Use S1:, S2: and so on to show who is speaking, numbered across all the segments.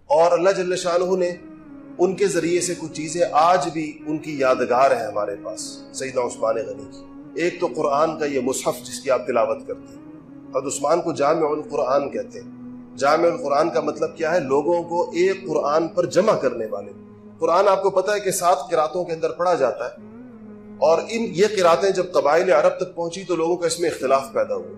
S1: اور اللہ جل شانہ نے ان کے ذریعے سے کچھ چیزیں آج بھی ان کی یادگار ہیں ہمارے پاس سیدنا عثمان غنی کی۔ ایک تو قرآن کا یہ مصحف جس کی آپ تلاوت کرتے ہیں، حضرت عثمان کو جامع القرآن کہتے ہیں۔ جامع القرآن کا مطلب کیا ہے؟ لوگوں کو ایک قرآن پر جمع کرنے والے۔ قرآن آپ کو پتہ ہے کہ 7 قراتوں کے اندر پڑھا جاتا ہے، اور یہ قراتیں جب قبائل عرب تک پہنچی تو لوگوں کا اس میں اختلاف پیدا ہوا،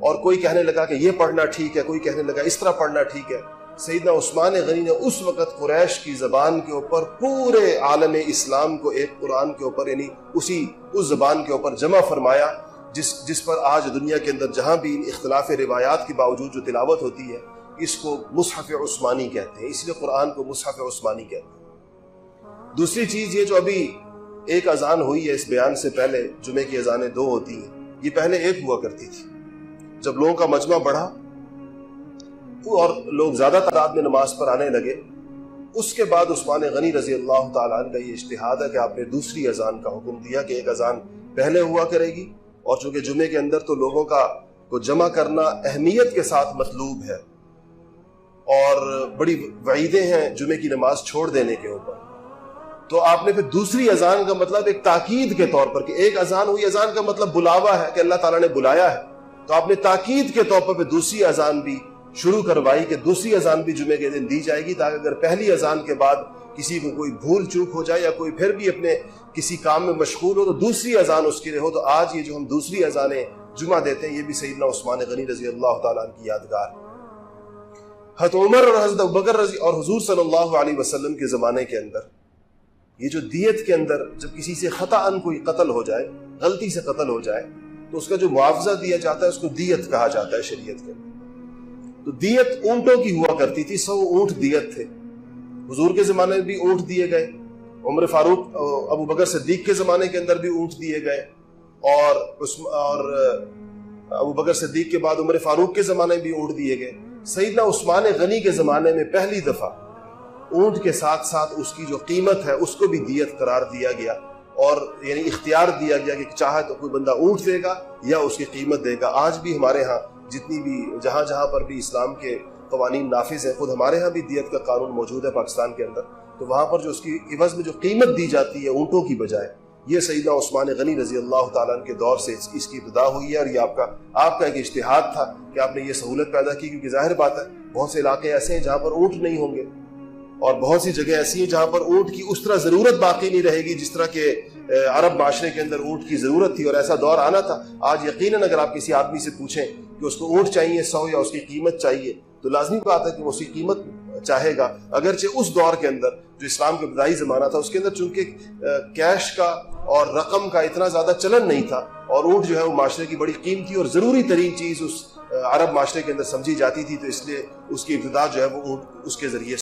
S1: اور کوئی کہنے لگا کہ یہ پڑھنا ٹھیک ہے، کوئی کہنے لگا اس طرح پڑھنا ٹھیک ہے۔ سیدنا عثمان غنی نے اس وقت قریش کی زبان کے اوپر پورے عالم اسلام کو ایک قرآن کے اوپر، یعنی اس زبان کے اوپر جمع فرمایا، جس پر آج دنیا کے اندر جہاں بھی ان اختلاف روایات کے باوجود جو تلاوت ہوتی ہے، اس کو مصحف عثمانی کہتے ہیں، اس لیے قرآن کو مصحف عثمانی کہتے ہیں۔ دوسری چیز یہ جو ابھی ایک اذان ہوئی ہے اس بیان سے پہلے، جمعے کی اذانیں 2 ہوتی ہیں، یہ پہلے ایک ہوا کرتی تھی۔ جب لوگوں کا مجمع بڑھا اور لوگ زیادہ تعداد میں نماز پر آنے لگے، اس کے بعد عثمان غنی رضی اللہ تعالیٰ عنہ کا یہ اجتہاد ہے کہ آپ نے دوسری اذان کا حکم دیا کہ ایک اذان پہلے ہوا کرے گی، اور چونکہ جمعے کے اندر تو لوگوں کو جمع کرنا اہمیت کے ساتھ مطلوب ہے، اور بڑی وعیدیں ہیں جمعے کی نماز چھوڑ دینے کے اوپر، تو آپ نے پھر دوسری اذان کا مطلب ایک تاکید کے طور پر، کہ ایک اذان ہوئی، اذان کا مطلب بلاوا ہے کہ اللہ تعالیٰ نے بلایا ہے، تو آپ نے تاکید کے طور پر دوسری اذان بھی شروع کروائی کہ دوسری اذان بھی جمعے کے دن دی جائے گی، تاکہ اگر پہلی اذان کے بعد کسی کو کوئی بھول چوک ہو جائے یا کوئی پھر بھی اپنے کسی کام میں مشغول ہو تو دوسری اذان اس کے لیے ہو۔ تو آج یہ جو ہم دوسری اذانیں جمعہ دیتے ہیں، یہ بھی سیدنا عثمان غنی رضی اللہ تعالیٰ عنہ کی یادگار۔ حضرت عمر اور حضرت ابوبکر اور حضور صلی اللہ علیہ وسلم کے زمانے کے اندر یہ جو دیت کے اندر جب کسی سے خطأً کوئی قتل ہو جائے، غلطی سے قتل ہو جائے، تو اس کا جو معاوضہ دیا جاتا ہے اس کو دیت کہا جاتا ہے شریعت کے اندر۔ تو دیت اونٹوں کی ہوا کرتی تھی، 100 اونٹ دیت تھے۔ حضور کے زمانے میں بھی اونٹ دیے گئے، عمر فاروق ابو بکر صدیق کے زمانے کے اندر بھی اونٹ دیے گئے، اور ابو بکر صدیق کے بعد عمر فاروق کے زمانے میں بھی اونٹ دیے گئے۔ سیدنا عثمان غنی کے زمانے میں پہلی دفعہ اونٹ کے ساتھ ساتھ اس کی جو قیمت ہے اس کو بھی دیت قرار دیا گیا، اور یعنی اختیار دیا گیا کہ چاہے تو کوئی بندہ اونٹ دے گا یا اس کی قیمت دے گا۔ آج بھی ہمارے ہاں جتنی بھی جہاں پر بھی اسلام کے قوانین نافذ ہیں، خود ہمارے ہاں بھی دیت کا قانون موجود ہے پاکستان کے اندر، تو وہاں پر جو اس کی عوض میں جو قیمت دی جاتی ہے اونٹوں کی بجائے، یہ سیدنا عثمان غنی رضی اللہ تعالیٰ عنہ کے دور سے اس کی ابتدا ہوئی ہے، اور یہ آپ کا ایک اجتہاد تھا کہ آپ نے یہ سہولت پیدا کی، کیونکہ ظاہر بات ہے بہت سے علاقے ایسے ہیں جہاں پر اونٹ نہیں ہوں گے، اور بہت سی جگہ ایسی ہیں جہاں پر اونٹ کی اس طرح ضرورت باقی نہیں رہے گی جس طرح کہ عرب معاشرے کے اندر اونٹ کی ضرورت تھی، اور ایسا دور آنا تھا۔ آج یقیناً اگر آپ کسی آدمی سے پوچھیں کہ اس کو اونٹ چاہیے 100 یا اس کی قیمت چاہیے، تو لازمی بات ہے کہ وہ اس کی قیمت چاہے گا، اگرچہ اس دور کے اندر جو اسلام کا ابتدائی زمانہ تھا اس کے اندر چونکہ کیش کا اور رقم کا اتنا زیادہ چلن نہیں تھا، اور اونٹ جو ہے وہ معاشرے کی بڑی قیمتی اور ضروری ترین چیز اس عرب معاشرے کے اندر سمجھی جاتی تھی، تو اس لیے اس کی ابتدا جو ہے وہ اونٹ اس کے ذریعے